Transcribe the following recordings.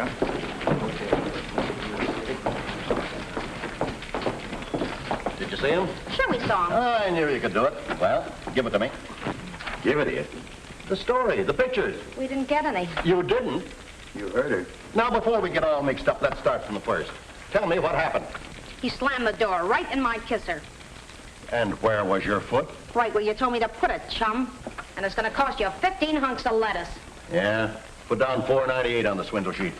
go. Did you see him? Sure we saw him. I knew you could do it. Well, give it to me. Give it to you. The story, the pictures. We didn't get any. You didn't? You heard her. Now, before we get all mixed up, let's start from the first. Tell me what happened. He slammed the door right in my kisser. And where was your foot? Right where you told me to put it, chum. And it's going to cost you 15 hunks of lettuce. Yeah. Put down $4.98 on the swindle sheet.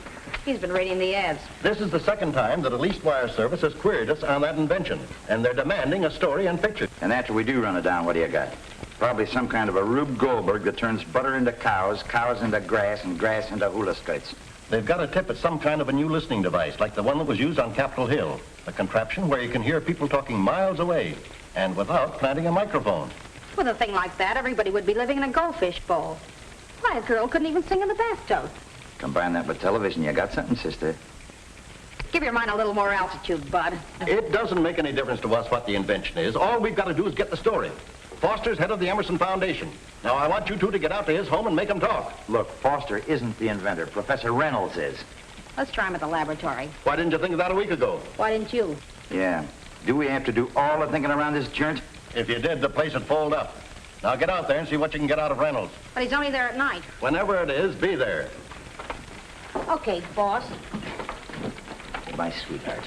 He's been reading the ads. This is the second time that a leased wire service has queried us on that invention. And they're demanding a story and picture. And after we do run it down, what do you got? Probably some kind of a Rube Goldberg that turns butter into cows, cows into grass, and grass into hula skirts. They've got a tip at some kind of a new listening device, like the one that was used on Capitol Hill. A contraption where you can hear people talking miles away, and without planting a microphone. With a thing like that, everybody would be living in a goldfish bowl. Why, a girl couldn't even sing in the bathtub. Combine that with television, you got something, sister. Give your mind a little more altitude, Bud. It doesn't make any difference to us what the invention is. All we've got to do is get the story. Foster's head of the Emmerson Foundation. Now, I want you two to get out to his home and make him talk. Look, Foster isn't the inventor. Professor Reynolds is. Let's try him at the laboratory. Why didn't you think of that a week ago? Why didn't you? Yeah. Do we have to do all the thinking around this joint? If you did, the place would fold up. Now, get out there and see what you can get out of Reynolds. But he's only there at night. Whenever it is, be there. Okay, boss. My sweetheart.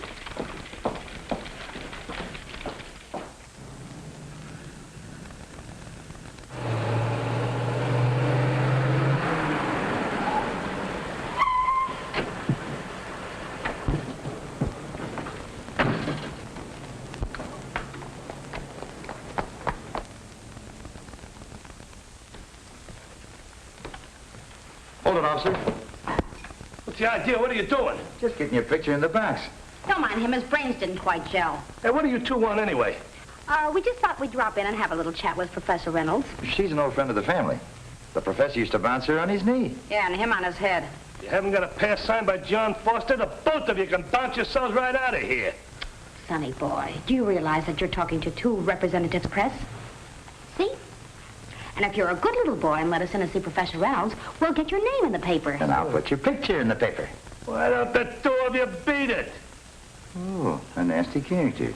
Hold it, officer. What's the idea? What are you doing? Just getting your picture in the box. Don't mind him. His brains didn't quite gel. Hey, what do you two want anyway? We just thought we'd drop in and have a little chat with Professor Reynolds. She's an old friend of the family. The professor used to bounce her on his knee. Yeah, and him on his head. You haven't got a pass signed by John Foster? The both of you can bounce yourselves right out of here. Sonny boy, do you realize that you're talking to two representatives press? See? And if you're a good little boy and let us in and see Professor Reynolds, we'll get your name in the paper. And I'll put your picture in the paper. Why don't the two of you beat it? Oh, a nasty character.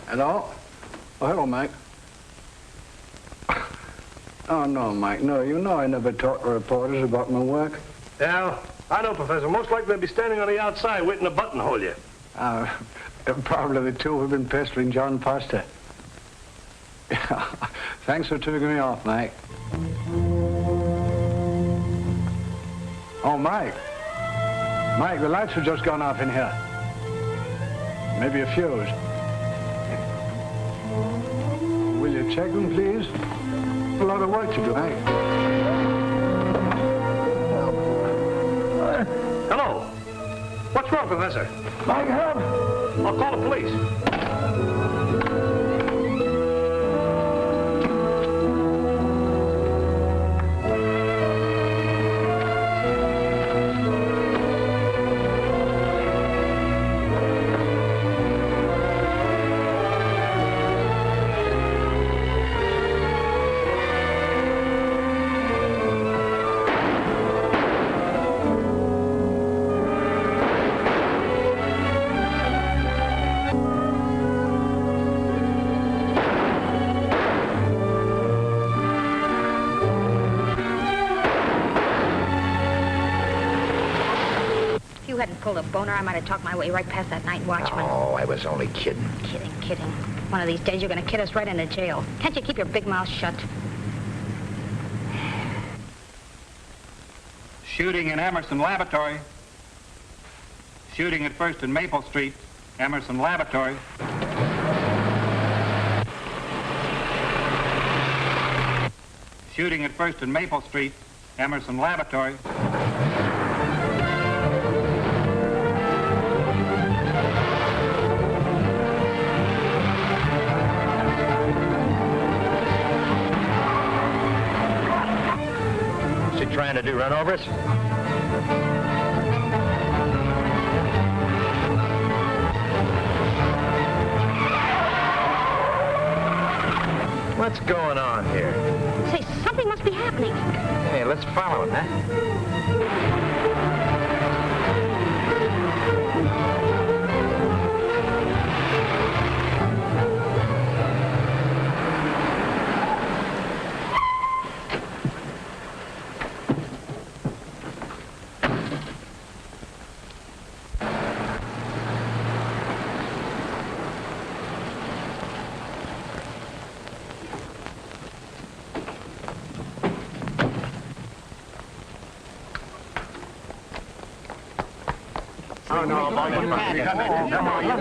Hello? Oh, hello, Mike. Oh, no, Mike, no. You know I never talk to reporters about my work. Yeah, I know, Professor. Most likely they'll be standing on the outside waiting to buttonhole you. Probably the two who've been pestering John Foster. Yeah. Thanks for tipping me off, Mike. Oh, Mike. Mike, the lights have just gone off in here. Maybe a fuse. Will you check them, please? A lot of work to do, Mike. Hello. What's wrong, Professor? Mike, help! I'll call the police. If you hadn't pulled a boner, I might have talked my way right past that night watchman. Oh, I was only kidding. Kidding. One of these days you're going to kid us right into jail. Can't you keep your big mouth shut? Shooting in Emmerson Laboratory. Shooting at First and Maple Street, Emmerson Laboratory. Shooting at First and Maple Street, Emmerson Laboratory. What's he trying to do, run over us? What's going on here? Say, something must be happening. Hey, let's follow it, huh?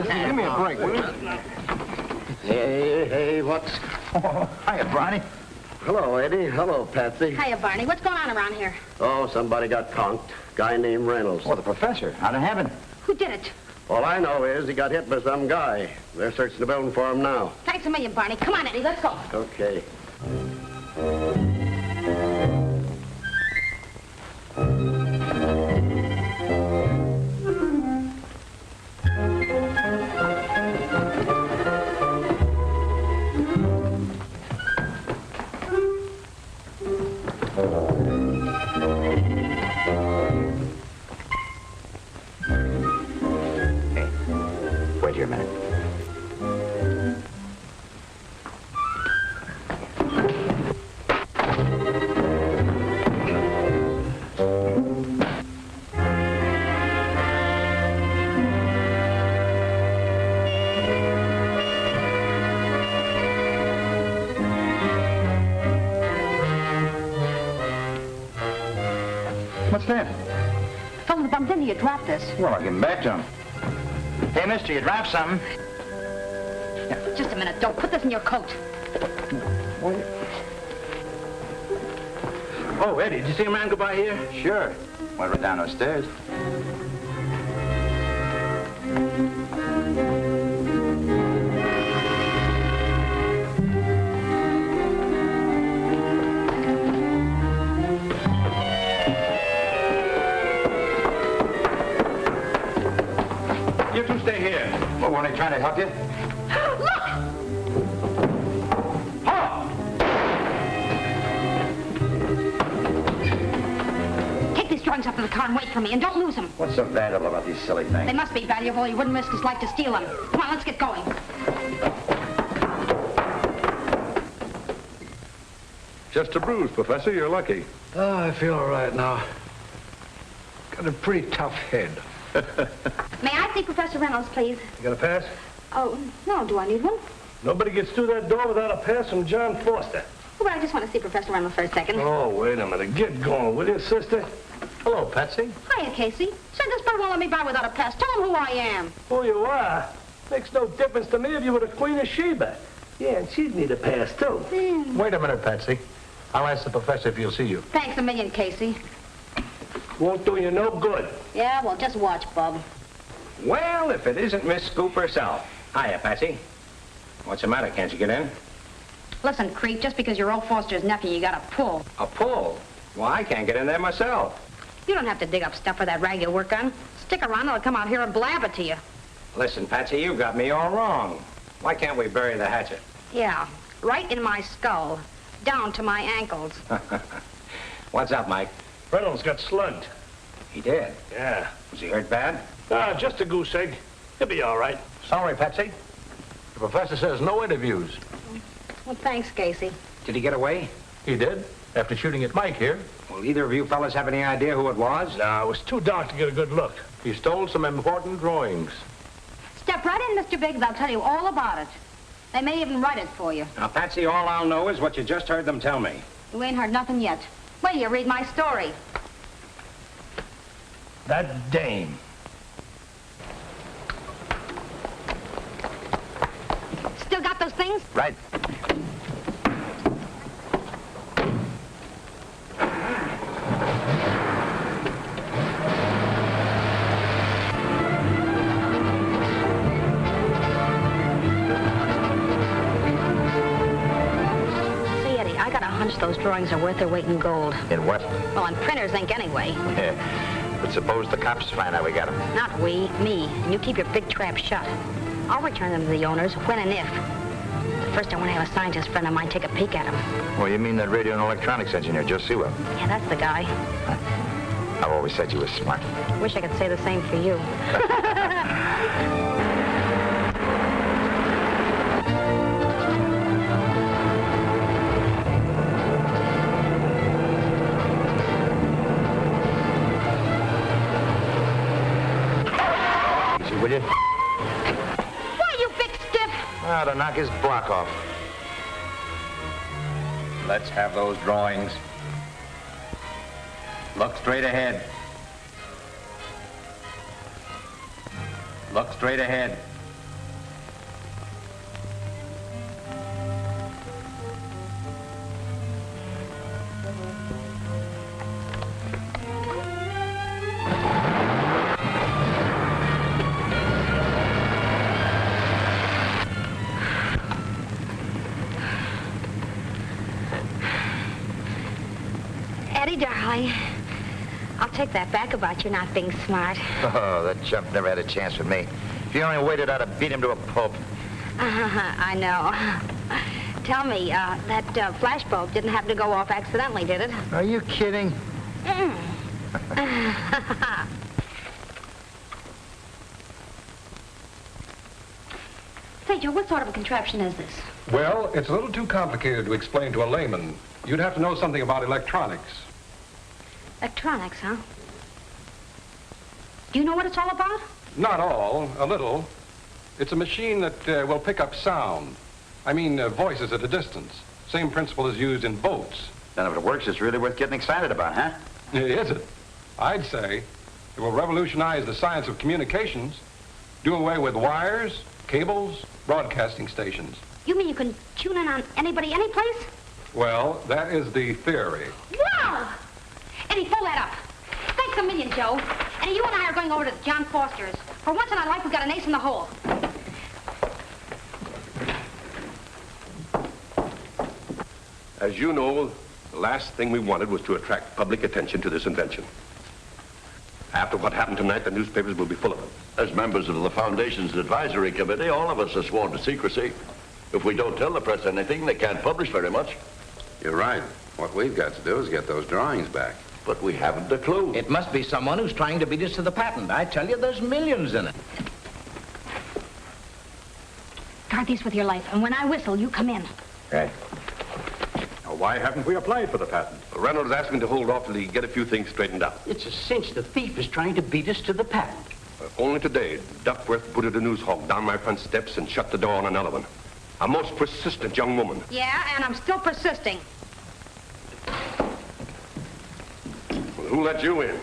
Give me a break, will you? Hey, what's... Hiya, Barney. Hello, Eddie. Hello, Patsy. Hiya, Barney. What's going on around here? Oh, somebody got conked. Guy named Reynolds. Oh, the professor. How'd it happen? Who did it? All I know is he got hit by some guy. They're searching the building for him now. Thanks a million, Barney. Come on, Eddie. Let's go. Okay. Wait here a minute. What's that? The fellow that bumped into you dropped this. Well, I'll give him back to him. Hey, mister, you dropped something. Just a minute. Don't put this in your coat. Oh, Eddie, did you see a man go by here? Sure. Went right down those stairs. You two stay here. Well, weren't they trying to help you? Look! Take these drawings up to the car and wait for me, and don't lose them. What's so valuable about these silly things? They must be valuable. He wouldn't risk his life to steal them. Come on, let's get going. Just a bruise, Professor. You're lucky. Oh, I feel all right now. Got a pretty tough head. May I see Professor Reynolds, please? You got a pass? Oh, no. Do I need one? Nobody gets through that door without a pass from John Foster. Oh, well, I just want to see Professor Reynolds for a second. Oh, wait a minute. Get going, will you, sister? Hello, Patsy. Hiya, Casey. Say, this bird won't let me by without a pass. Tell him who I am. Who you are? Makes no difference to me if you were the Queen of Sheba. Yeah, and she'd need a pass, too. Wait a minute, Patsy. I'll ask the professor if he'll see you. Thanks a million, Casey. Won't do you no good. Yeah, well, just watch, Bub. Well, if it isn't Miss Scoop herself. Hiya, Patsy. What's the matter? Can't you get in? Listen, creep, just because you're old Foster's nephew, you got a pull. A pull? Well, I can't get in there myself. You don't have to dig up stuff for that rag you work on. Stick around, I'll come out here and blab it to you. Listen, Patsy, you got me all wrong. Why can't we bury the hatchet? Yeah, right in my skull, down to my ankles. What's up, Mike? Reynolds got slugged. He did? Yeah. Was he hurt bad? Just a goose egg. He'll be all right. Sorry, Patsy. The professor says no interviews. Well, thanks, Casey. Did he get away? He did, after shooting at Mike here. Well, either of you fellas have any idea who it was? No, it was too dark to get a good look. He stole some important drawings. Step right in, Mr. Biggs. I'll tell you all about it. They may even write it for you. Now, Patsy, all I'll know is what you just heard them tell me. You ain't heard nothing yet. Wait till you read my story. That dame. Still got those things? Right. See, Eddie, I got a hunch those drawings are worth their weight in gold. In what? Well, in printer's ink anyway. Yeah. But suppose the cops find out we got them. Not we, me. And you keep your big trap shut. I'll return them to the owners when and if. First, I want to have a scientist friend of mine take a peek at him. Well, you mean that radio and electronics engineer, Joe Sewell? Yeah, that's the guy. I've always said you were smart. Wish I could say the same for you. Easy, will you? Why, you big stiff? Ah, to knock his block off. Let's have those drawings. Look straight ahead. Look straight ahead. Eddie, darling, I'll take that back about you not being smart. Oh, that chump never had a chance with me. If he only waited, I'd have beat him to a pulp. I know. Tell me, that flashbulb didn't happen to go off accidentally, did it? Are you kidding? Say, Joe, what sort of a contraption is this? Well, it's a little too complicated to explain to a layman. You'd have to know something about electronics. Electronics, huh? Do you know what it's all about? Not all, a little. It's a machine that will pick up sound. I mean, voices at a distance. Same principle is used in boats. Then if it works, it's really worth getting excited about, huh? Is it? I'd say it will revolutionize the science of communications, do away with wires, cables, broadcasting stations. You mean you can tune in on anybody, any place? Well, that is the theory. Wow! Eddie, pull that up. Thanks a million, Joe. And you and I are going over to John Foster's. For once in our life, we've got an ace in the hole. As you know, the last thing we wanted was to attract public attention to this invention. After what happened tonight, the newspapers will be full of it. As members of the Foundation's advisory committee, all of us are sworn to secrecy. If we don't tell the press anything, they can't publish very much. You're right. What we've got to do is get those drawings back. But we haven't a clue. It must be someone who's trying to beat us to the patent. I tell you, there's millions in it. Guard these with your life, and when I whistle, you come in. Right. Now, why haven't we applied for the patent? Reynolds asked me to hold off till he get a few things straightened out. It's a cinch the thief is trying to beat us to the patent. Only today, Duckworth booted a news hog down my front steps and shut the door on another one. A most persistent young woman. Yeah, and I'm still persisting. Well, who let you in?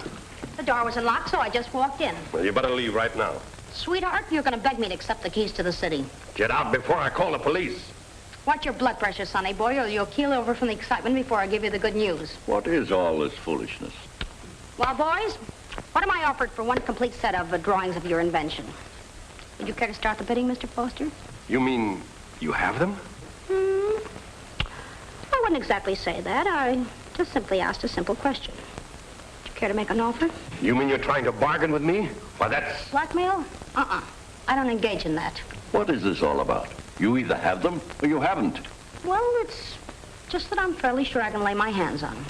The door was unlocked, so I just walked in. Well, you better leave right now. Sweetheart, you're going to beg me to accept the keys to the city. Get out before I call the police. Watch your blood pressure, sonny boy, or you'll keel over from the excitement before I give you the good news. What is all this foolishness? Well, boys, what am I offered for one complete set of drawings of your invention? Would you care to start the bidding, Mr. Foster? You mean you have them? I wouldn't exactly say that. I just simply asked a simple question. Would you care to make an offer? You mean you're trying to bargain with me? Why, that's... Blackmail? I don't engage in that. What is this all about? You either have them or you haven't. Well, it's just that I'm fairly sure I can lay my hands on them.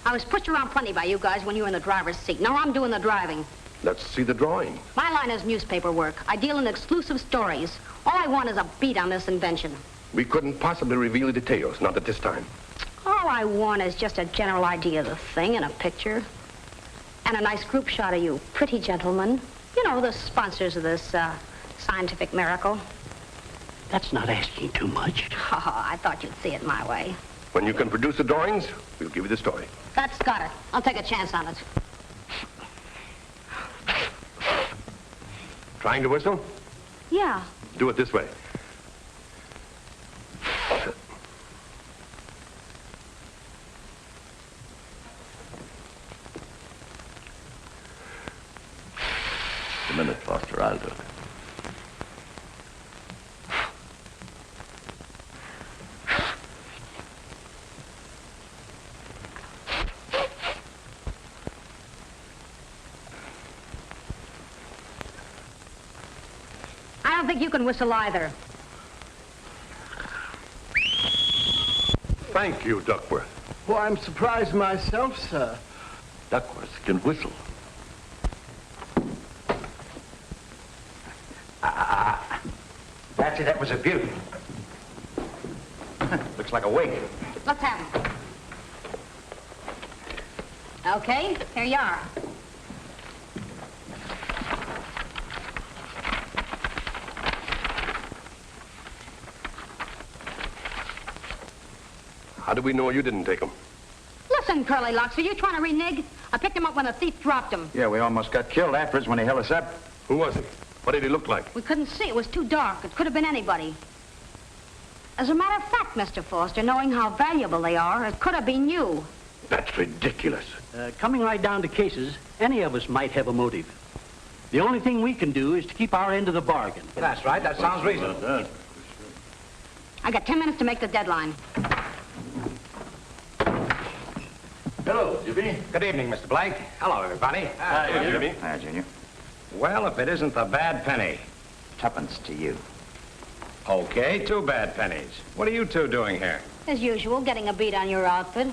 I was pushed around plenty by you guys when you were in the driver's seat. Now I'm doing the driving. Let's see the drawing. My line is newspaper work. I deal in exclusive stories. All I want is a beat on this invention. We couldn't possibly reveal the details, not at this time. All I want is just a general idea of the thing in a picture. And a nice group shot of you pretty gentlemen. You know, the sponsors of this scientific miracle. That's not asking too much. Oh, I thought you'd see it my way. When you can produce the drawings, we'll give you the story. That's got it. I'll take a chance on it. Trying to whistle? Yeah. Do it this way. A minute, Foster, I'll do it. I don't think you can whistle either. Thank you, Duckworth. Well, I'm surprised myself, sir. Duckworth can whistle. Patsy, that was a beauty. Looks like a wig. Let's have them. Okay, here you are. How do we know you didn't take them? Listen, Curly Locks, are you trying to renege? I picked him up when the thief dropped him. Yeah, we almost got killed afterwards when he held us up. Who was he? What did he look like? We couldn't see. It was too dark. It could have been anybody. As a matter of fact, Mr. Foster, knowing how valuable they are, it could have been you. That's ridiculous. Coming right down to cases, any of us might have a motive. The only thing we can do is to keep our end of the bargain. That's right. That sounds reasonable. I got 10 minutes to make the deadline. Hello, Jimmy. Good evening, Mr. Blake. Hello, everybody. Hi, Jimmy. Hi, Junior. Well, if it isn't the bad penny. Tuppence to you. Okay, 2 bad pennies. What are you two doing here? As usual, getting a beat on your outfit.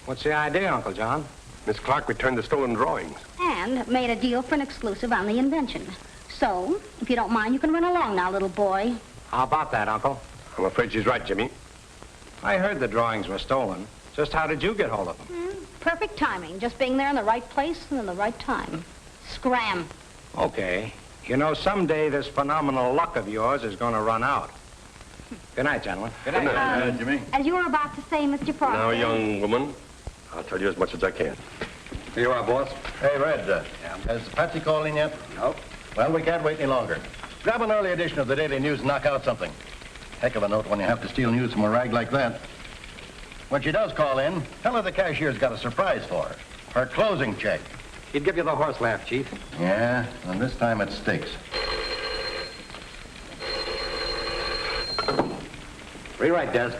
What's the idea, Uncle John? Miss Clark returned the stolen drawings. And made a deal for an exclusive on the invention. So, if you don't mind, you can run along now, little boy. How about that, Uncle? I'm afraid she's right, Jimmy. I heard the drawings were stolen. Just how did you get hold of them? Perfect timing. Just being there in the right place and in the right time. Scram. Okay. You know, someday this phenomenal luck of yours is going to run out. Good night, gentlemen. Good night, Jimmy. As you were about to say, Mr. Foster. Now, young woman, I'll tell you as much as I can. Here you are, boss. Hey, Red, has Patsy called in yet? Nope. Well, we can't wait any longer. Grab an early edition of the Daily News and knock out something. Heck of a note when you have to steal news from a rag like that. When she does call in, tell her the cashier's got a surprise for her. Her closing check. He'd give you the horse laugh, Chief. Yeah, and this time it sticks. Rewrite, Des.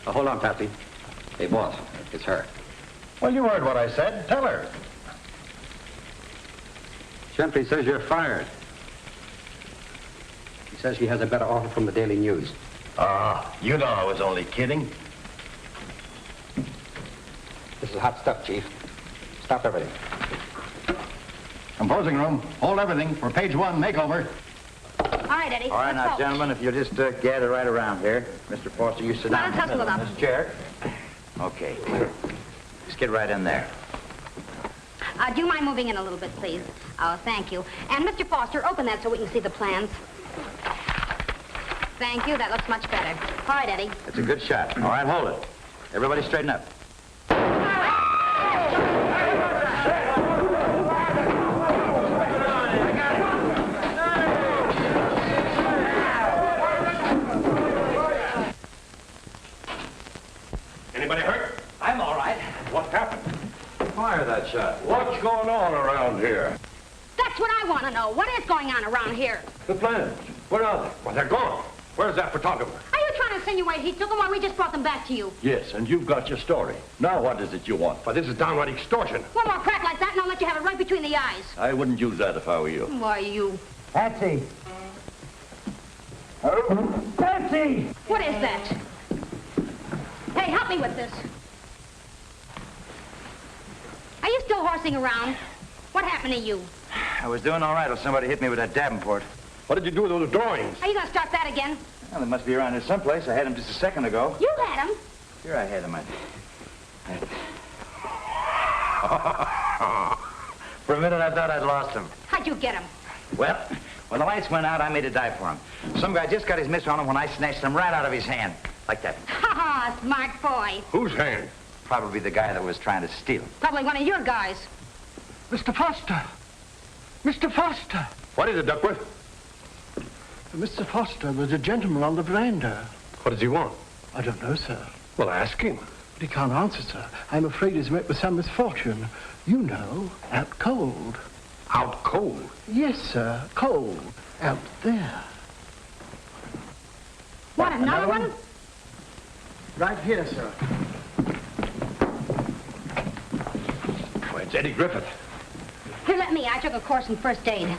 Oh, hold on, Patsy. Hey, boss, it's her. Well, you heard what I said. Tell her. Simply says you're fired. He says she has a better offer from the Daily News. Ah, you know I was only kidding. This is hot stuff, Chief. Stop everything. Composing room, hold everything for page 1 makeover. All right, Eddie. All right, let's now, go. gentlemen, if you'll just gather right around here. Mr. Foster, you sit down Let's hustle it in up. this chair. Okay. Just get right in there. Do you mind moving in a little bit, please? Oh, thank you. And Mr. Foster, open that so we can see the plans. Thank you. That looks much better. All right, Eddie. That's a good shot. All right, hold it. Everybody straighten up. Anybody hurt? I'm all right. What happened? Fire that shot. What's going on around here? That's what I want to know. What is going on around here? The plans. Where are they? Well, they're gone. Where's that photographer? Are you trying to insinuate he took them while we just brought them back to you? Yes, and you've got your story. Now what is it you want? Well, this is downright extortion. One more crack like that and I'll let you have it right between the eyes. I wouldn't use that if I were you. Why, you... Patsy! Patsy! What is that? Hey, help me with this. Are you still horsing around? What happened to you? I was doing all right till somebody hit me with that Davenport. What did you do with those drawings? Are you going to start that again? Well, they must be around here someplace. I had them just a second ago. You had them. Here I had them. For a minute, I thought I'd lost them. How'd you get them? Well, when the lights went out, I made a dive for him. Some guy just got his miss on him when I snatched them right out of his hand. Like that. Ha ha, smart boy. Whose hand? Probably the guy that was trying to steal them. Probably one of your guys. Mr. Foster! Mr. Foster! What is it, Duckworth? Mr. Foster, there's a gentleman on the veranda. What does he want? I don't know, sir. Well, ask him. But he can't answer, sir. I'm afraid he's met with some misfortune. You know, out cold. Out cold? Yes, sir, cold. Out there. What, another one? Right here, sir. Well, it's Eddie Griffith. Here, let me. I took a course in first aid.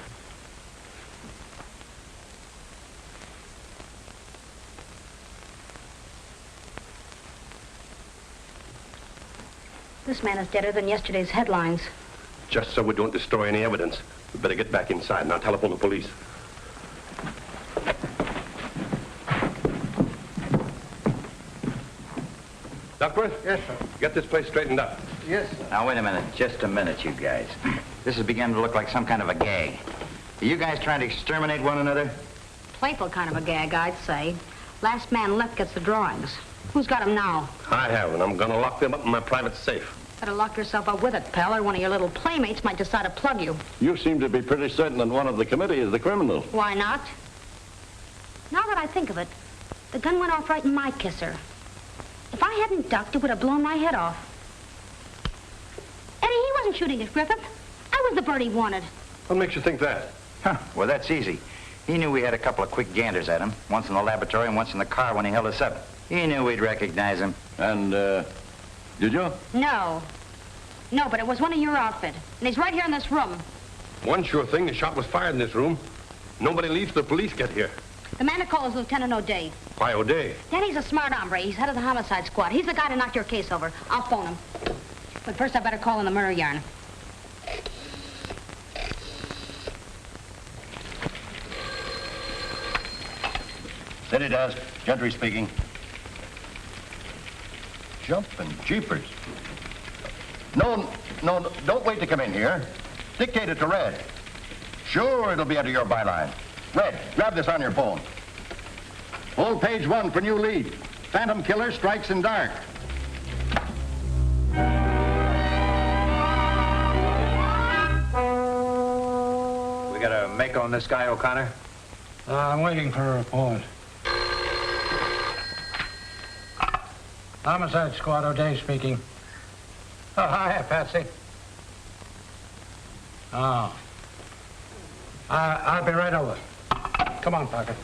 This man is deader than yesterday's headlines. Just so we don't destroy any evidence, we better get back inside and I'll telephone the police. Duckworth? Yes, sir. Get this place straightened up. Yes, sir. Now, wait a minute. Just a minute, you guys. This is beginning to look like some kind of a gag. Are you guys trying to exterminate one another? Playful kind of a gag, I'd say. Last man left gets the drawings. Who's got them now? I have, and I'm going to lock them up in my private safe. Better lock yourself up with it, pal, or one of your little playmates might decide to plug you. You seem to be pretty certain that one of the committee is the criminal. Why not? Now that I think of it, the gun went off right in my kisser. If I hadn't ducked, it would have blown my head off. Eddie, he wasn't shooting at Griffith. I was the bird he wanted. What makes you think that? Huh. Well, that's easy. He knew we had a couple of quick ganders at him, once in the laboratory and once in the car when he held us up. He knew we'd recognize him. And, did you? No. No, but it was one of your outfit. And he's right here in this room. One sure thing, the shot was fired in this room. Nobody leaves till the police get here. The man to call is Lieutenant O'Day. Why, O'Day? Danny's a smart hombre. He's head of the homicide squad. He's the guy to knock your case over. I'll phone him. But first I better call in the murder yarn. City desk. Gentry speaking. Jumping jeepers. No, don't wait to come in here. Dictate it to Red. Sure, it'll be under your byline. Red, grab this on your phone. Hold page 1 for new lead. Phantom killer strikes in dark. We got a make on this guy, O'Connor? I'm waiting for a report. Homicide Squad, O'Day speaking. Oh, hi, Patsy. Oh. I'll be right over. Come on, Parker.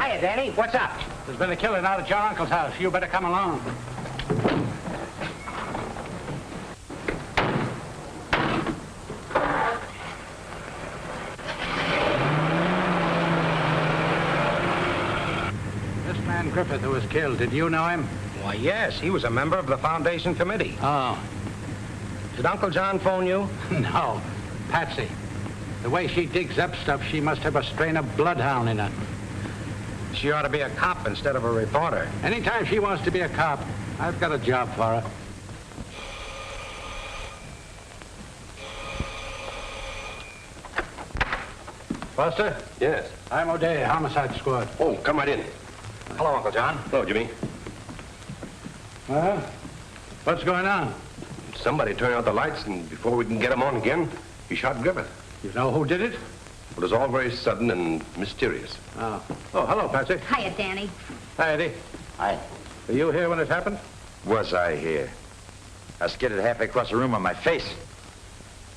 Hiya, Danny. What's up? There's been a killing out at your uncle's house. You better come along. This man Griffith who was killed, did you know him? Why, yes. He was a member of the Foundation committee. Oh. Did Uncle John phone you? No. Patsy. The way she digs up stuff, she must have a strain of bloodhound in her. She ought to be a cop instead of a reporter. Anytime she wants to be a cop, I've got a job for her. Buster? Yes. I'm O'Day, Homicide Squad. Oh, come right in. Hello, Uncle John. Hello, Jimmy. Well, what's going on? Somebody turned out the lights, and before we can get them on again, he shot Griffith. You know who did it? It was all very sudden and mysterious. Oh. Oh, hello, Patsy. Hiya, Danny. Hi, Eddie. Hi. Were you here when it happened? Was I here? I skidded halfway across the room on my face.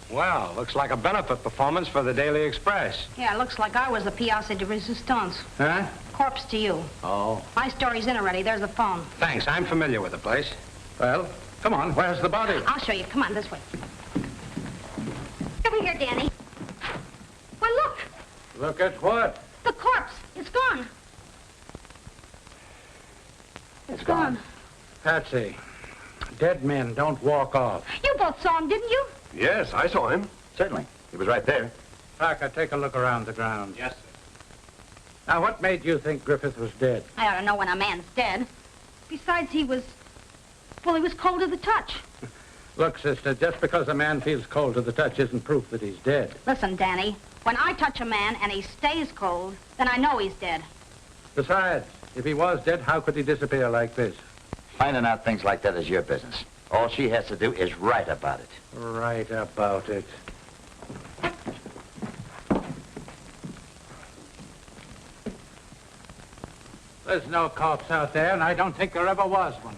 Well, looks like a benefit performance for the Daily Express. Yeah, it looks like I was the pièce de résistance. Huh? Corpse to you. Oh. My story's in already. There's the phone. Thanks. I'm familiar with the place. Well, come on. Where's the body? I'll show you. Come on, this way. Over here, Danny. Why, look. Look at what? The corpse. It's gone. It's gone. Patsy, dead men don't walk off. You both saw him, didn't you? Yes, I saw him. Certainly. He was right there. Parker, take a look around the ground. Yes, sir. Now, what made you think Griffith was dead? I ought to know when a man's dead. Besides, he was cold to the touch. Look, sister, just because a man feels cold to the touch isn't proof that he's dead. Listen, Danny, when I touch a man and he stays cold, then I know he's dead. Besides, if he was dead, how could he disappear like this? Finding out things like that is your business. All she has to do is write about it. Right about it. There's no corpse out there, and I don't think there ever was one.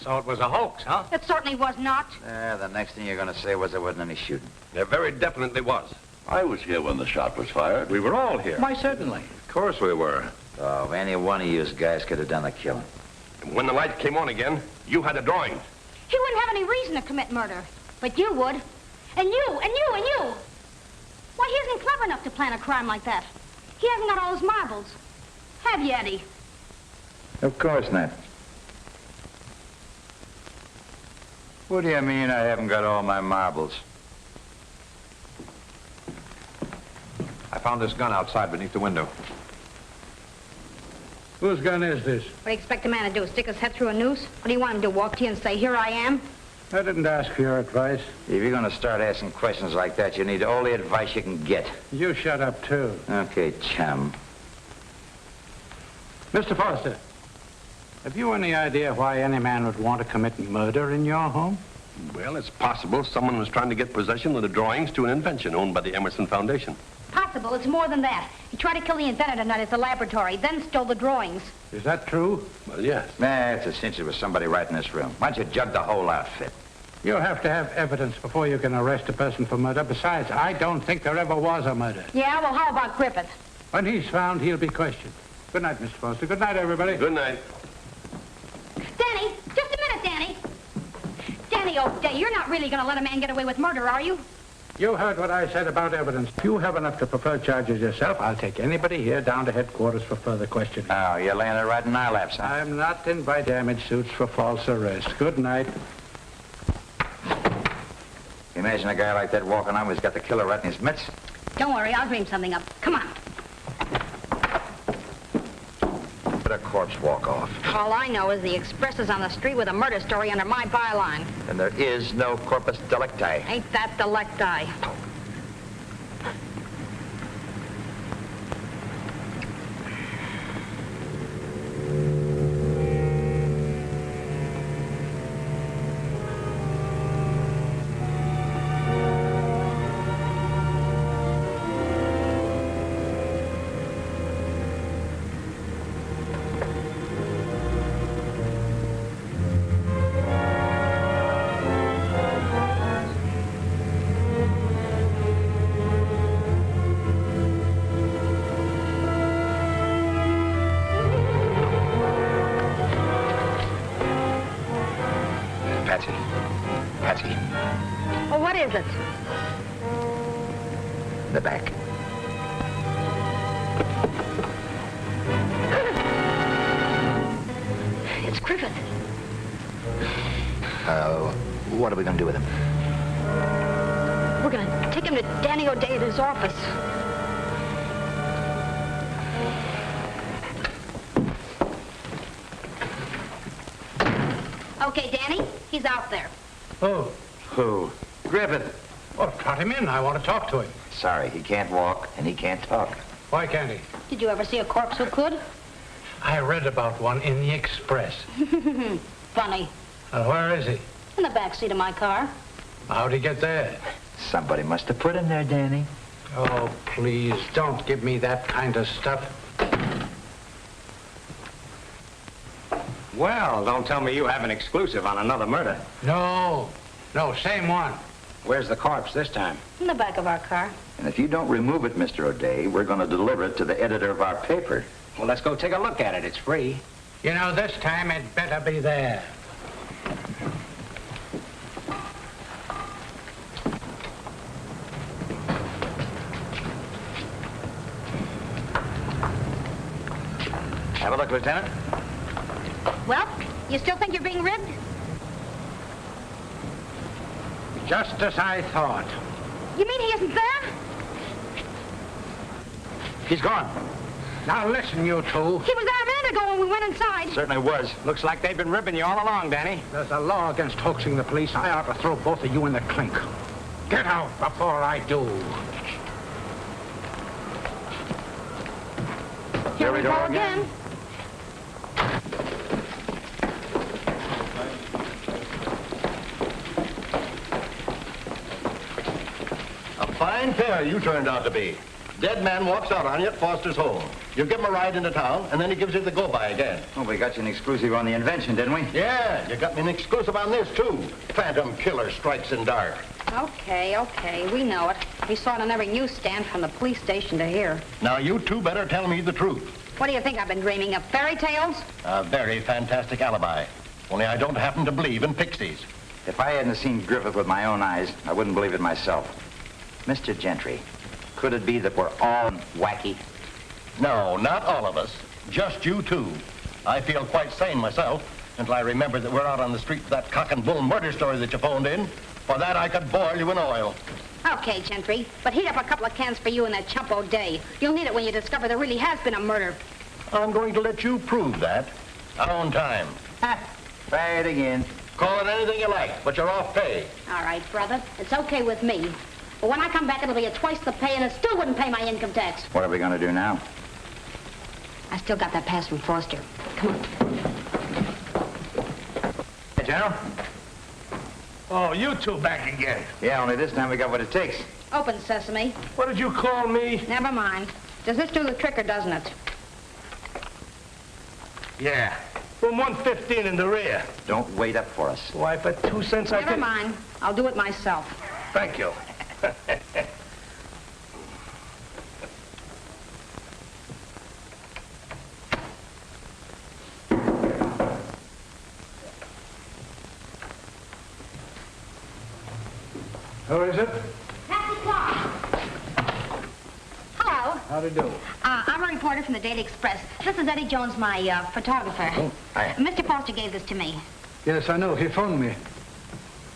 So it was a hoax, huh? It certainly was not. The next thing you're going to say was there wasn't any shooting. There very definitely was. I was here when the shot was fired. We were all here. Why, certainly. Of course we were. Oh, any one of you guys could have done the killing. And when the light came on again, you had the drawings. He wouldn't have any reason to commit murder. But you would. And you, and you, and you. Why, he isn't clever enough to plan a crime like that. He hasn't got all his marbles. Hey, have you, Eddie? Of course not. What do you mean I haven't got all my marbles? I found this gun outside beneath the window. Whose gun is this? What do you expect a man to do, stick his head through a noose? What do you want him to walk to you and say, here I am? I didn't ask for your advice. If you're going to start asking questions like that, you need all the advice you can get. You shut up, too. Okay, chum. Mr. Foster, have you any idea why any man would want to commit murder in your home? Well, it's possible someone was trying to get possession of the drawings to an invention owned by the Emmerson Foundation. Possible. It's more than that. He tried to kill the inventor tonight at the laboratory, then stole the drawings. Is that true? Well, yes. Nah, it's a cinch it was somebody right in this room. Why don't you jug the whole outfit? You have to have evidence before you can arrest a person for murder. Besides, I don't think there ever was a murder. Yeah, well, how about Griffith? When he's found, he'll be questioned. Good night, Mr. Foster. Good night, everybody. Good night. Danny, just a minute, Danny. Danny O'Day, you're not really going to let a man get away with murder, are you? You heard what I said about evidence. If you have enough to prefer charges yourself, I'll take anybody here down to headquarters for further questioning. Oh, you're laying it right in our laps, huh? I'm not in by damage suits for false arrest. Good night. Imagine a guy like that walking on who's got the killer right in his mitts. Don't worry, I'll dream something up. Come on. Let a corpse walk off. All I know is the Express is on the street with a murder story under my byline. And there is no corpus delicti. Ain't that delecti? Patsy. Oh, what is it? The back. It's Griffith. What are we going to do with him? We're going to take him to Danny O'Day at his office. Okay, Danny, he's out there. Oh. Who? Griffith. Well, trot him in. I want to talk to him. Sorry, he can't walk and he can't talk. Why can't he? Did you ever see a corpse who could? I read about one in the Express. Funny. Where is he? In the back seat of my car. How'd he get there? Somebody must have put him there, Danny. Oh, please, don't give me that kind of stuff. Well, don't tell me you have an exclusive on another murder. No, same one. Where's the corpse this time? In the back of our car. And if you don't remove it, Mr. O'Day, we're going to deliver it to the editor of our paper. Well, let's go take a look at it. It's free. You know, this time it better be there. Have a look, Lieutenant. Well, you still think you're being ribbed? Just as I thought. You mean he isn't there? He's gone. Now listen, you two. He was there a minute ago when we went inside. Certainly was. Looks like they've been ribbing you all along, Danny. There's a law against hoaxing the police. I ought to throw both of you in the clink. Get out before I do. Here we go again. A fine pair you turned out to be. Dead man walks out on you at Foster's home. You give him a ride into town, and then he gives you the go-by again. Well, we got you an exclusive on the invention, didn't we? Yeah, you got me an exclusive on this, too. Phantom Killer Strikes in Dark. Okay, we know it. We saw it on every newsstand from the police station to here. Now, you two better tell me the truth. What do you think I've been dreaming of? Fairy tales? A very fantastic alibi. Only I don't happen to believe in pixies. If I hadn't seen Griffith with my own eyes, I wouldn't believe it myself. Mr. Gentry, could it be that we're all wacky? No, not all of us. Just you two. I feel quite sane myself until I remember that we're out on the street with that cock and bull murder story that you phoned in. For that, I could boil you in oil. Okay, Gentry, but heat up a couple of cans for you and that chump O'Day. You'll need it when you discover there really has been a murder. I'm going to let you prove that on time. Try it again. Call it anything you like, but you're off pay. All right, brother. It's okay with me. But when I come back, it'll be at twice the pay, and it still wouldn't pay my income tax. What are we going to do now? I still got that pass from Foster. Come on. Hey, General? Oh, you two back again. Yeah, only this time we got what it takes. Open sesame. What did you call me? Never mind. Does this do the trick or doesn't it? Yeah. From 115 in the rear. Don't wait up for us. Why, for 2 cents I Never can... mind. I'll do it myself. Thank you. Who is it? Patsy Clark. Hello. How do you do? I'm a reporter from the Daily Express. This is Eddie Jones, my photographer. Oh, hi. Mr. Foster gave this to me. Yes, I know. He phoned me.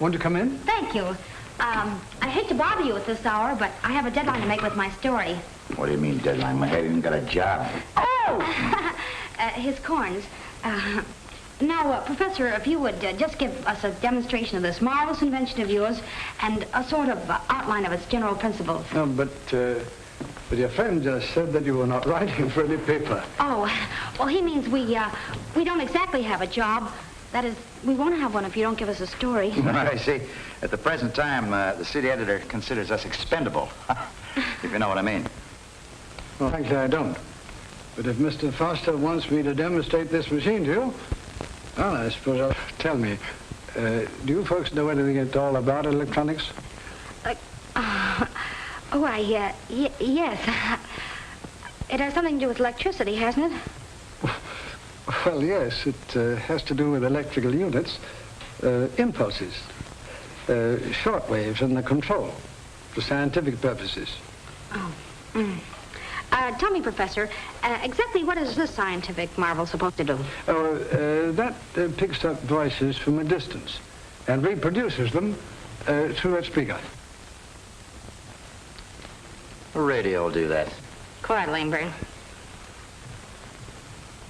Want to come in? Thank you. I hate to bother you at this hour, but I have a deadline to make with my story. What do you mean, deadline? I haven't even got a job. Oh! His corns. Now, Professor, if you would just give us a demonstration of this marvelous invention of yours and a sort of outline of its general principles. No, but your friend just said that you were not writing for any paper. Oh, well, he means we don't exactly have a job. That is, we won't have one if you don't give us a story. I see. At the present time, the city editor considers us expendable, if you know what I mean. Well, frankly, I don't. But if Mr. Foster wants me to demonstrate this machine to you, well, I suppose I'll... Tell me, do you folks know anything at all about electronics? Yes. It has something to do with electricity, hasn't it? Well, yes, it has to do with electrical units, impulses, short waves and the control for scientific purposes. Oh. Tell me, Professor, exactly what is this scientific marvel supposed to do? That picks up voices from a distance and reproduces them through a speaker. A radio will do that. Quiet, Lindbergh.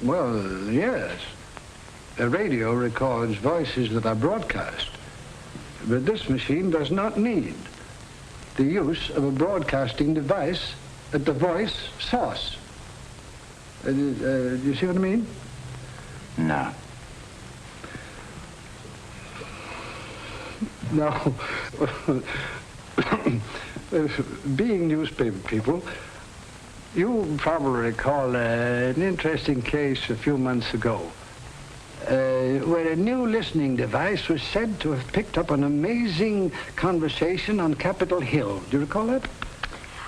Well, yes. A radio records voices that are broadcast. But this machine does not need the use of a broadcasting device at the voice source. Do you see what I mean? No. No. Being newspaper people, you probably recall an interesting case a few months ago where a new listening device was said to have picked up an amazing conversation on Capitol Hill. Do you recall that?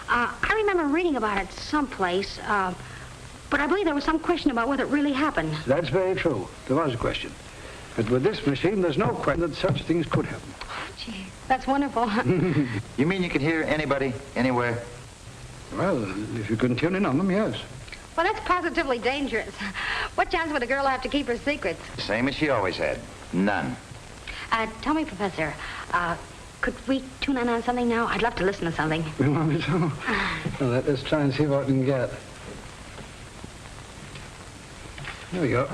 I remember reading about it someplace, but I believe there was some question about whether it really happened. That's very true. There was a question. But with this machine, there's no question that such things could happen. Gee, that's wonderful. You mean you can hear anybody, anywhere? Well, if you can tune in on them, yes. Well, that's positively dangerous. What chance would a girl have to keep her secrets? Same as she always had. None. Tell me, Professor, could we tune in on something now? I'd love to listen to something. You want me to? Well, let's try and see what we can get. There we go.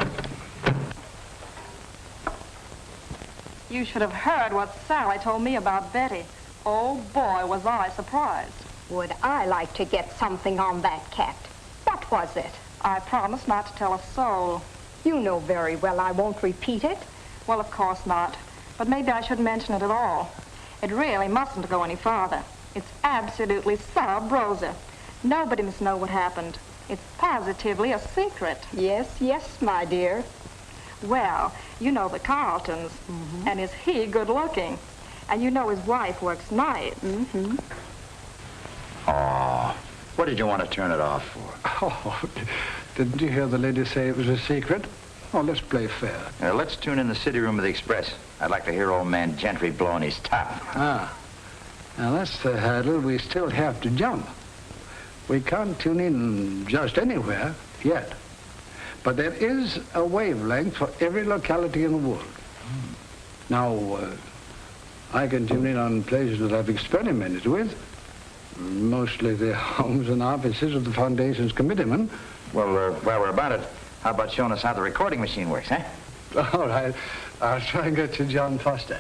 You should have heard what Sally told me about Betty. Oh, boy, was I surprised. Would I like to get something on that cat? What was it? I promised not to tell a soul. You know very well I won't repeat it. Well, of course not. But maybe I shouldn't mention it at all. It really mustn't go any farther. It's absolutely sub rosa. Nobody must know what happened. It's positively a secret. Yes, yes, my dear. Well, you know the Carltons. Mm-hmm. And is he good looking? And you know his wife works nights. Mm-hmm. Oh, what did you want to turn it off for? Oh, didn't you hear the lady say it was a secret? Oh, let's play fair. Let's tune in the city room of the Express. I'd like to hear old man Gentry blowing his top. Ah. Now, that's the hurdle we still have to jump. We can't tune in just anywhere yet. But there is a wavelength for every locality in the world. Now, I can tune in on places that I've experimented with. Mostly the homes and offices of the Foundation's committeemen. Well, while we're about it, how about showing us how the recording machine works, huh? All right. I'll try and get to John Foster.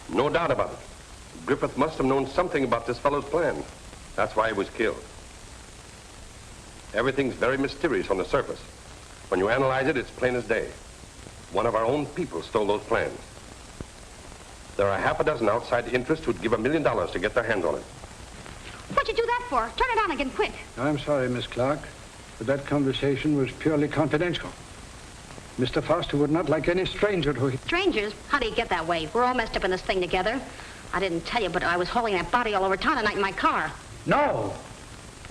No doubt about it. Griffith must have known something about this fellow's plan. That's why he was killed. Everything's very mysterious on the surface. When you analyze it, it's plain as day. One of our own people stole those plans. There are half a dozen outside interests who'd give $1 million to get their hands on it. What'd you do that for? Turn it on again, quick. I'm sorry, Miss Clark, but that conversation was purely confidential. Mr. Foster would not like any stranger to... Strangers? How do you get that way? We're all messed up in this thing together. I didn't tell you, but I was hauling that body all over town tonight in my car. No!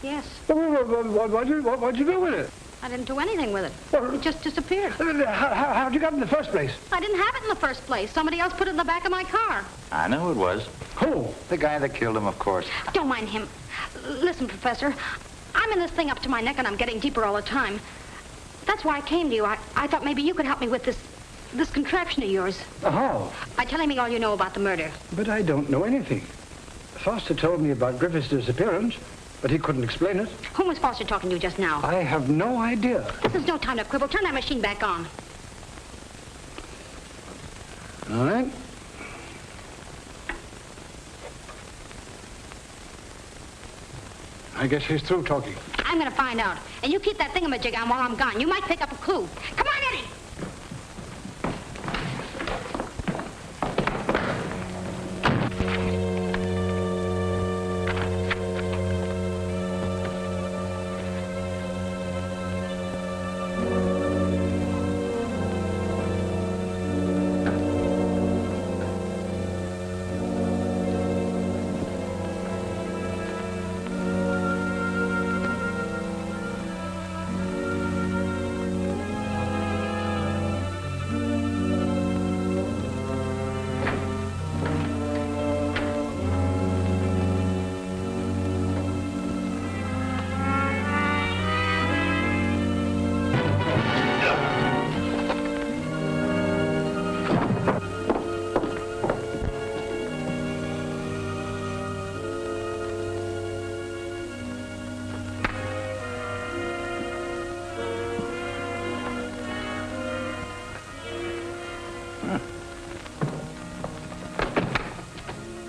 Yes. What'd you do with it? I didn't do anything with it. It just disappeared. How'd you get it in the first place? I didn't have it in the first place. Somebody else put it in the back of my car. I know who it was. Who? The guy that killed him, of course. Don't mind him. Listen, Professor, I'm in this thing up to my neck and I'm getting deeper all the time. That's why I came to you. I thought maybe you could help me with this contraption of yours. Oh. By telling me all you know about the murder. But I don't know anything. Foster told me about Griffith's disappearance, but he couldn't explain it. Whom was Foster talking to just now? I have no idea. This is no time to quibble. Turn that machine back on. All right. I guess he's through talking. I'm going to find out. And you keep that thingamajig on while I'm gone. You might pick up a clue. Come on, Eddie!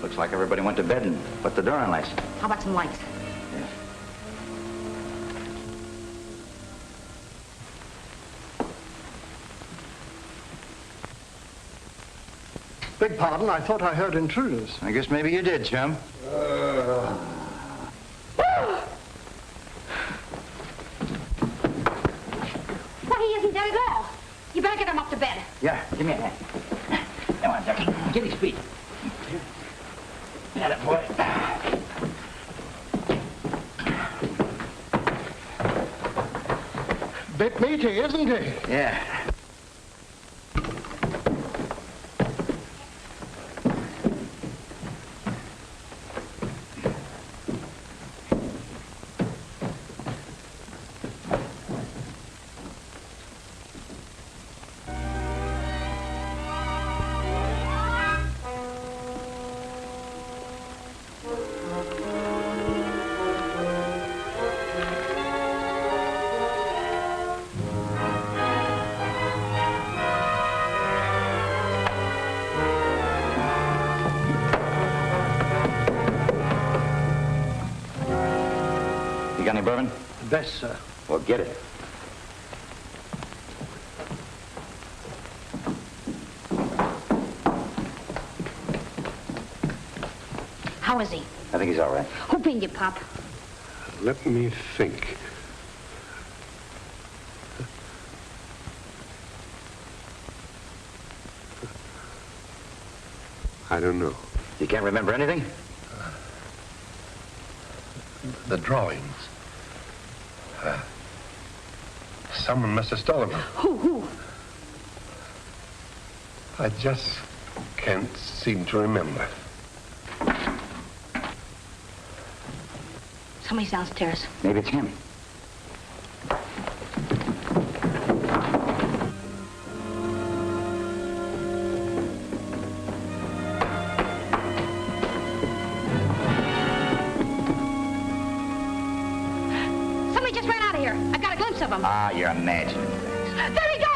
Looks like everybody went to bed and put the door on last. How about some lights? Beg pardon, I thought I heard intruders. I guess maybe you did, chum. Well, he isn't dead at all. You better get him up to bed. Yeah, give me a hand. Come on, Ducky. Get his feet. Get it, boy. Bit meaty, isn't he? Yeah. Got any bourbon? Best, sir. Well, get it. How is he? I think he's all right. Who pinned you, Pop? Let me think. I don't know. You can't remember anything? The drawings. Someone must have stolen them. Who? I just can't seem to remember. Somebody's downstairs. Maybe it's him. Somebody just ran out of here. I got a glimpse of him. Ah, you're imagining things. There he goes!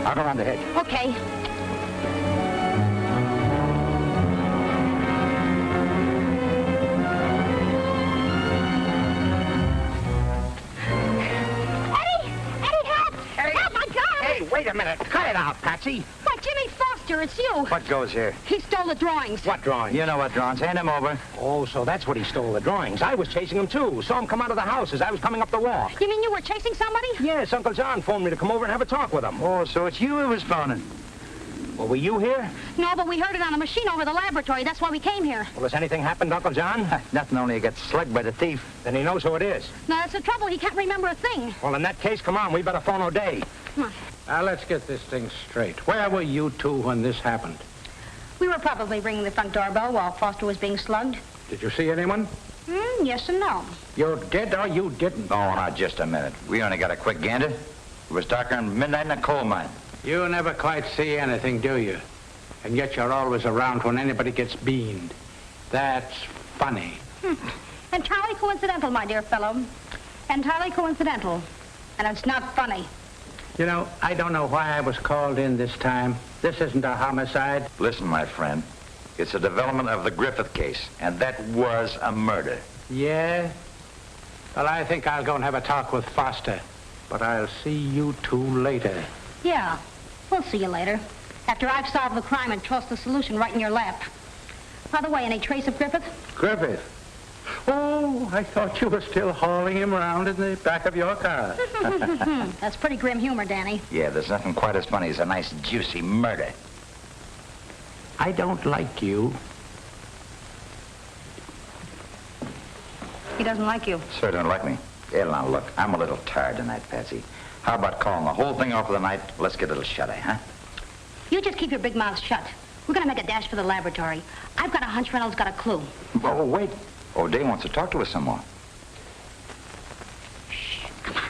I'll go around the hedge. Okay. Wait a minute. Cut it out, Patsy. Why, Jimmy Foster, it's you. What goes here? He stole the drawings. What drawings? You know what drawings. Hand him over. Oh, so that's what he stole, the drawings. I was chasing him, too. Saw him come out of the house as I was coming up the walk. You mean you were chasing somebody? Yes, Uncle John phoned me to come over and have a talk with him. Oh, so it's you who was phoning. Well, were you here? No, but we heard it on a machine over the laboratory. That's why we came here. Well, has anything happened, Uncle John? Nothing, only he got slugged by the thief. Then he knows who it is. No, that's the trouble. He can't remember a thing. Well, in that case, come on. We better phone O'Day. Come on. Now, let's get this thing straight. Where were you two when this happened? We were probably ringing the front doorbell while Foster was being slugged. Did you see anyone? Yes and no. You did or you didn't? Oh, now, just a minute. We only got a quick gander. It was darker than midnight in a coal mine. You never quite see anything, do you? And yet you're always around when anybody gets beaned. That's funny. Entirely coincidental, my dear fellow. Entirely coincidental. And it's not funny. You know, I don't know why I was called in this time. This isn't a homicide. Listen, my friend. It's a development of the Griffith case, and that was a murder. Yeah? Well, I think I'll go and have a talk with Foster. But I'll see you two later. Yeah, we'll see you later. After I've solved the crime and tossed the solution right in your lap. By the way, any trace of Griffith? Griffith? Oh, I thought you were still hauling him around in the back of your car. That's pretty grim humor, Danny. Yeah, there's nothing quite as funny as a nice, juicy murder. I don't like you. He doesn't like you. Sir don't like me. Yeah, now, look, I'm a little tired tonight, Patsy. How about calling the whole thing off for the night? Let's get a little shut-eye, huh? You just keep your big mouth shut. We're going to make a dash for the laboratory. I've got a hunch Reynolds got a clue. Oh, wait. O'Day wants to talk to us some more. Shh, come on.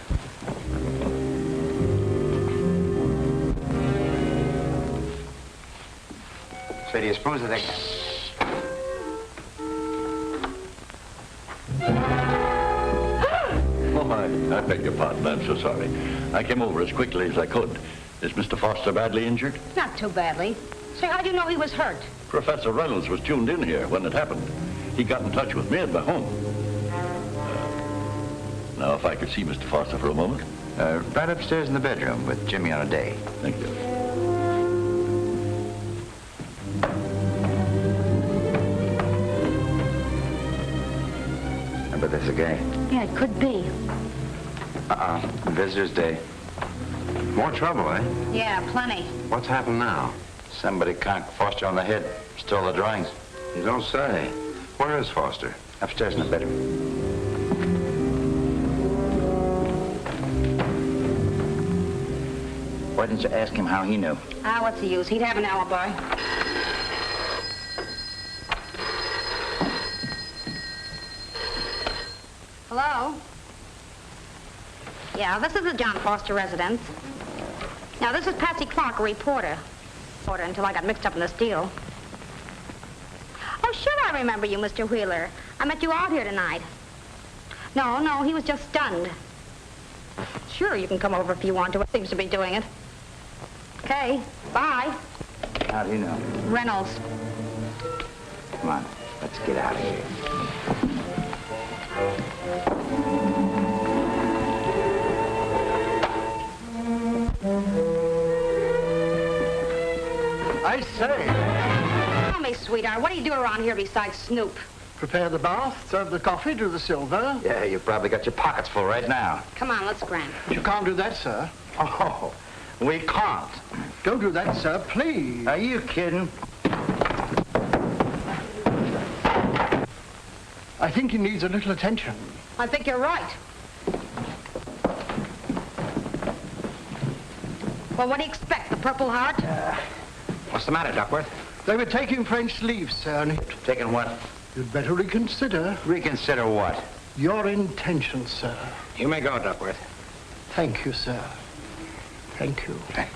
So do you suppose that they... Oh, I beg your pardon. I'm so sorry. I came over as quickly as I could. Is Mr. Foster badly injured? Not too badly. Say, how'd you know he was hurt? Professor Reynolds was tuned in here when it happened. He got in touch with me at my home. Now, if I could see Mr. Foster for a moment. Right upstairs in the bedroom with Jimmy on O'Day. Thank you. But there's a guy. Yeah, it could be. Visitor's day. More trouble, eh? Yeah, plenty. What's happened now? Somebody conked Foster on the head. Stole the drawings. You don't say. Where is Foster? Upstairs in the bedroom. Why didn't you ask him how he knew? What's the use? He'd have an alibi. Hello? Yeah, this is the John Foster residence. Now, this is Patsy Clark, a reporter. Until I got mixed up in this deal. Oh, sure, I remember you, Mr. Wheeler. I met you out here tonight. No, he was just stunned. Sure, you can come over if you want to. It seems to be doing it. Okay, bye. How do you know? Reynolds. Come on, let's get out of here. I say. Tell me, sweetheart, what do you do around here besides snoop? Prepare the bath, serve the coffee, do the silver. Yeah, you probably got your pockets full right now. Come on, let's scram. You can't do that, sir. Oh, we can't. Don't do that, sir, please. Are you kidding? I think he needs a little attention. I think you're right. Well, what do you expect, the Purple Heart? What's the matter, Duckworth? They were taking French leave, sir. And Taking what? you'd better reconsider Reconsider what? your intentions, sir. You may go, Duckworth. Thank you, sir. Thank you. What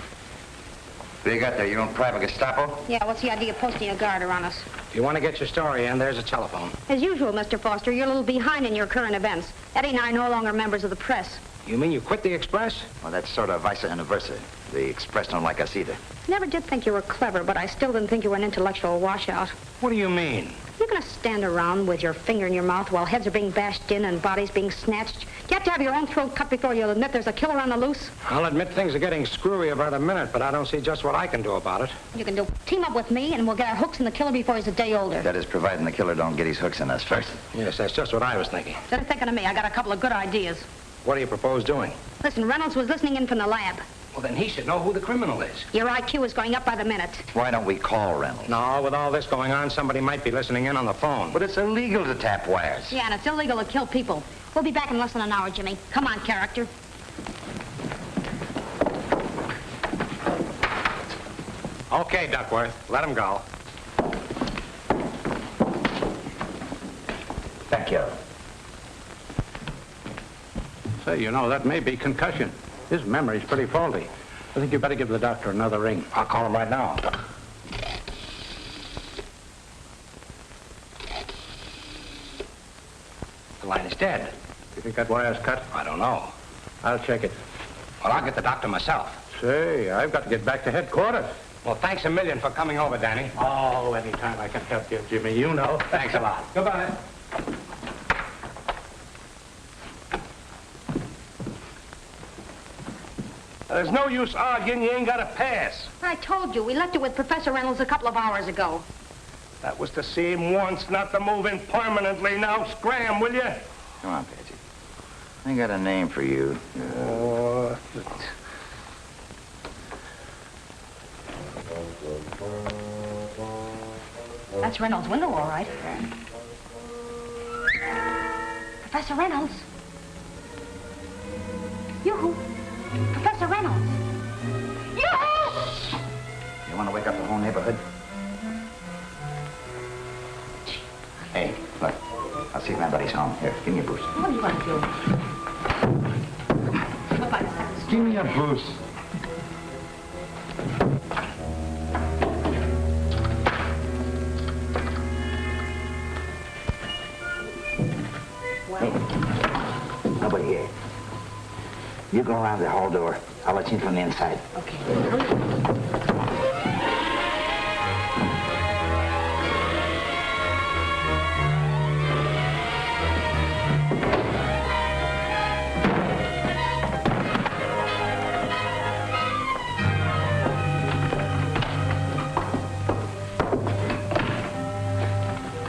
do you got there? Your own private Gestapo? Yeah, what's the idea of posting a guard around us? If you want to get your story in, there's a telephone. As usual, Mr. Foster, you're a little behind in your current events. Eddie and I are no longer members of the press. You mean you quit the Express? Well, that's sort of vice versa. The Express don't like us either. Never did think you were clever, but I still didn't think you were an intellectual washout. What do you mean? You're going to stand around with your finger in your mouth while heads are being bashed in and bodies being snatched? You have to have your own throat cut before you'll admit there's a killer on the loose? I'll admit things are getting screwier by the minute, but I don't see just what I can do about it. You can team up with me, and we'll get our hooks in the killer before he's a day older. That is, providing the killer don't get his hooks in us first. Yes, that's just what I was thinking. Instead of thinking of me, I got a couple of good ideas. What do you propose doing? Listen, Reynolds was listening in from the lab. Well, then he should know who the criminal is. Your IQ is going up by the minute. Why don't we call Reynolds? No, with all this going on, somebody might be listening in on the phone. But it's illegal to tap wires. Yeah, and it's illegal to kill people. We'll be back in less than an hour, Jimmy. Come on, character. Okay, Duckworth, let him go. Thank you. Say, you know, that may be concussion. His memory's pretty faulty. I think you better give the doctor another ring. I'll call him right now. The line is dead. You think that wire's cut? I don't know. I'll check it. Well, I'll get the doctor myself. Say, I've got to get back to headquarters. Well, thanks a million for coming over, Danny. Oh, anytime I can help you, Jimmy, you know. Thanks a lot. Goodbye. There's no use arguing. You ain't got a pass. I told you. We left it with Professor Reynolds a couple of hours ago. That was to see him once, not to move in permanently. Now scram, will you? Come on, Patsy. I got a name for you. Oh, That's Reynolds' window, all right. Professor Reynolds. Yoo-hoo. Professor Reynolds. Yoo-hoo! You want to wake up the whole neighborhood? Hey, look. I'll see if anybody's home. Here, give me a boost. What do you want to do? Give me a boost. Hey, nobody here. You go around the hall door. I'll let you in from the inside. Okay.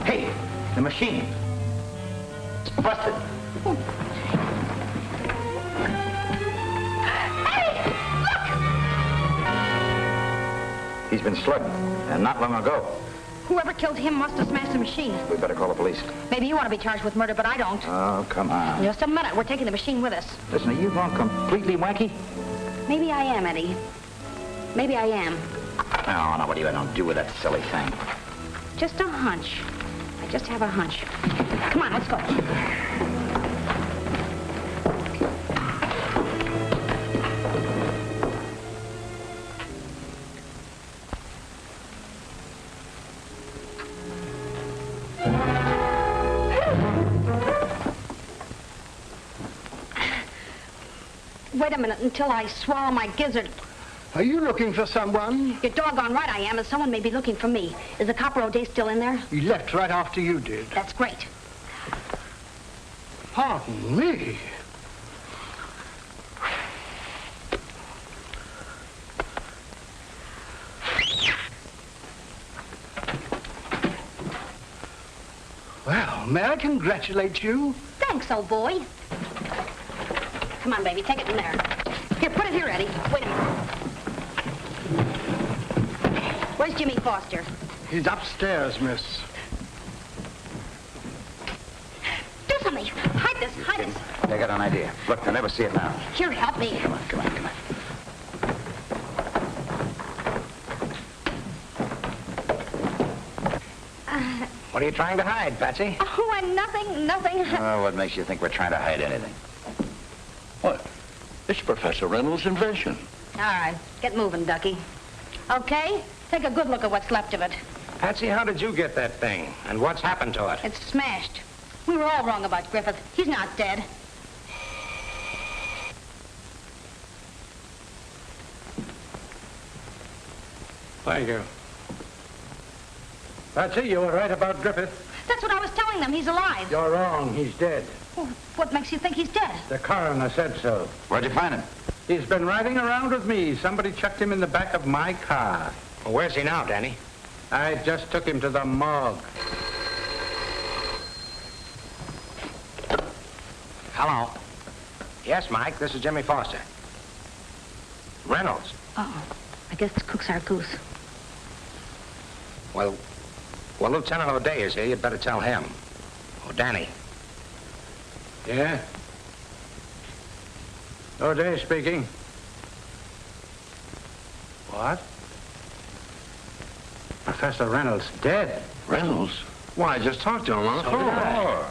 Hey, the machine. It's busted. He's been slugged, and not long ago. Whoever killed him must have smashed the machine. We better call the police. Maybe you want to be charged with murder, but I don't. Oh, come on. Just a minute. We're taking the machine with us. Listen, are you gone completely wacky? Maybe I am, Eddie. Maybe I am. Oh, no, what do you don't do with that silly thing? Just a hunch. I just have a hunch. Come on, let's go. Wait a minute until I swallow my gizzard. Are you looking for someone? You're doggone right I am, and someone may be looking for me. Is the copper O'Day still in there? He left right after you did. That's great. Pardon me. Well, may I congratulate you? Thanks, old boy. Come on, baby, take it in there. Here, put it here, Eddie. Wait a minute. Where's Jimmy Foster? He's upstairs, miss. Do something. Hide this, hide this. I got an idea. Look, they'll never see it now. Here, help me. Come on, come on, come on. What are you trying to hide, Patsy? Oh, nothing. Oh, what makes you think we're trying to hide anything? What? It's Professor Reynolds' invention. All right, get moving, Ducky. Okay, take a good look at what's left of it. Patsy, how did you get that thing? And what's happened to it? It's smashed. We were all wrong about Griffith. He's not dead. Thank you. Patsy, you were right about Griffith. That's what I was telling them. He's alive. You're wrong. He's dead. Well, what makes you think he's dead? The coroner said so. Where'd you find him? He's been riding around with me. Somebody chucked him in the back of my car. Well, where's he now, Danny? I just took him to the morgue. Hello. Yes, Mike, this is Jimmy Foster. Reynolds. Uh-oh. I guess Cook's our goose. Well, Lieutenant O'Day is here. You'd better tell him. Oh, Danny. Yeah? O'Day speaking. What? Professor Reynolds dead. Reynolds? Why, I just talked to him on the phone.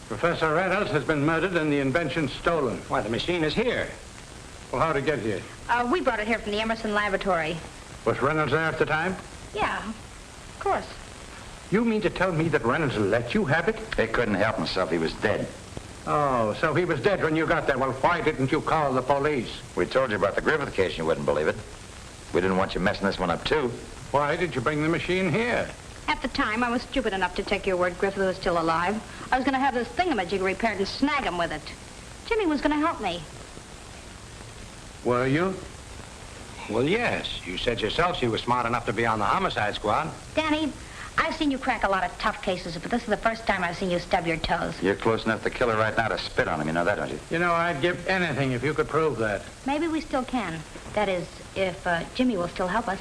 Professor Reynolds has been murdered and the invention stolen. Why, the machine is here. Well, how'd it get here? We brought it here from the Emmerson laboratory. Was Reynolds there at the time? Yeah, of course. You mean to tell me that Reynolds let you have it? He couldn't help himself. He was dead. Oh, so he was dead when you got there. Well, why didn't you call the police? We told you about the Griffith case and you wouldn't believe it. We didn't want you messing this one up, too. Why did you bring the machine here? At the time, I was stupid enough to take your word Griffith was still alive. I was going to have this thingamajig repaired and snag him with it. Jimmy was going to help me. Were you? Well, yes. You said yourself she was smart enough to be on the homicide squad. Danny, I've seen you crack a lot of tough cases, but this is the first time I've seen you stub your toes. You're close enough to kill her right now to spit on him. You know that, don't you? You know, I'd give anything if you could prove that. Maybe we still can. That is, if Jimmy will still help us.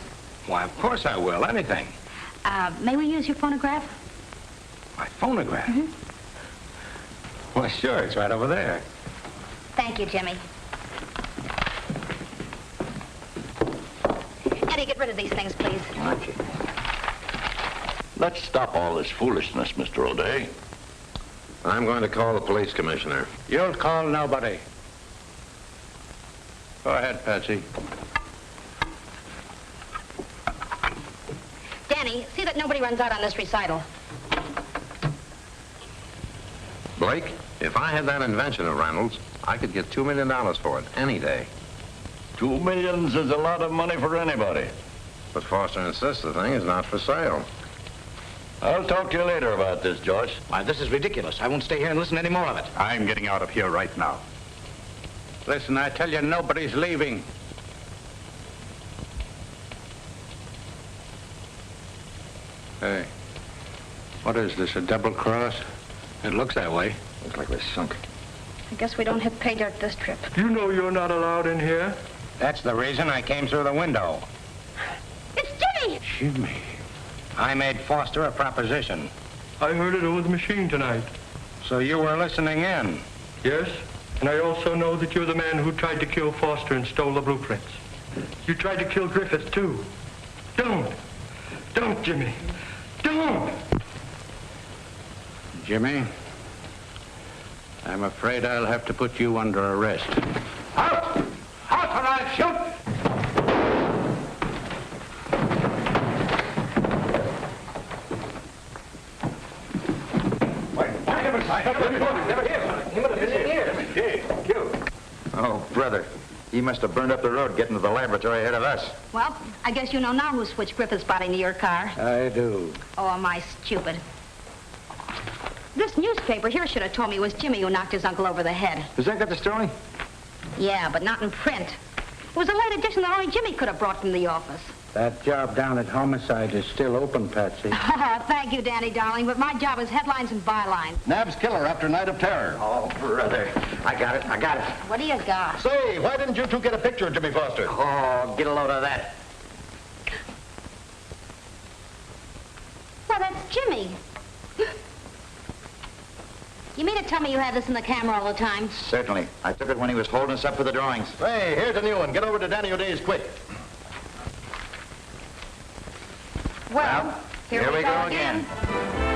Why, of course I will. Anything. May we use your phonograph? My phonograph? Mm-hmm. Well, sure. It's right over there. Thank you, Jimmy. Eddie, get rid of these things, please. Okay. Let's stop all this foolishness, Mr. O'Day. I'm going to call the police commissioner. You'll call nobody. Go ahead, Patsy. Danny, see that nobody runs out on this recital. Blake, if I had that invention of Reynolds, I could get $2 million for it any day. $2 million is a lot of money for anybody. But Foster insists the thing is not for sale. I'll talk to you later about this, Josh. Why, this is ridiculous. I won't stay here and listen to any more of it. I'm getting out of here right now. Listen, I tell you, nobody's leaving. Hey, what is this, a double cross? It looks that way. Looks like we're sunk. I guess we don't hit pay dirt this trip. You know you're not allowed in here. That's the reason I came through the window. It's Jimmy! Jimmy. I made Foster a proposition. I heard it over the machine tonight. So you were listening in? Yes, and I also know that you're the man who tried to kill Foster and stole the blueprints. You tried to kill Griffith, too. Don't. Don't, Jimmy. Don't! Jimmy, I'm afraid I'll have to put you under arrest. Out! Out or I'll shoot! Oh, brother. He must have burned up the road getting to the laboratory ahead of us. Well, I guess you know now who switched Griffith's body to your car. I do. Oh, am I stupid? This newspaper here should have told me it was Jimmy who knocked his uncle over the head. Has that got the story? Yeah, but not in print. It was a late edition that only Jimmy could have brought from the office. That job down at Homicide is still open, Patsy. Oh, thank you, Danny, darling, but my job is headlines and bylines. Nab's killer after Night of Terror. Oh, brother. I got it. What do you got? Say, why didn't you two get a picture of Jimmy Foster? Oh, get a load of that. Well, that's Jimmy. You mean to tell me you had this in the camera all the time? Certainly. I took it when he was holding us up for the drawings. Hey, here's a new one. Get over to Danny O'Day's quick. Well, here we go again.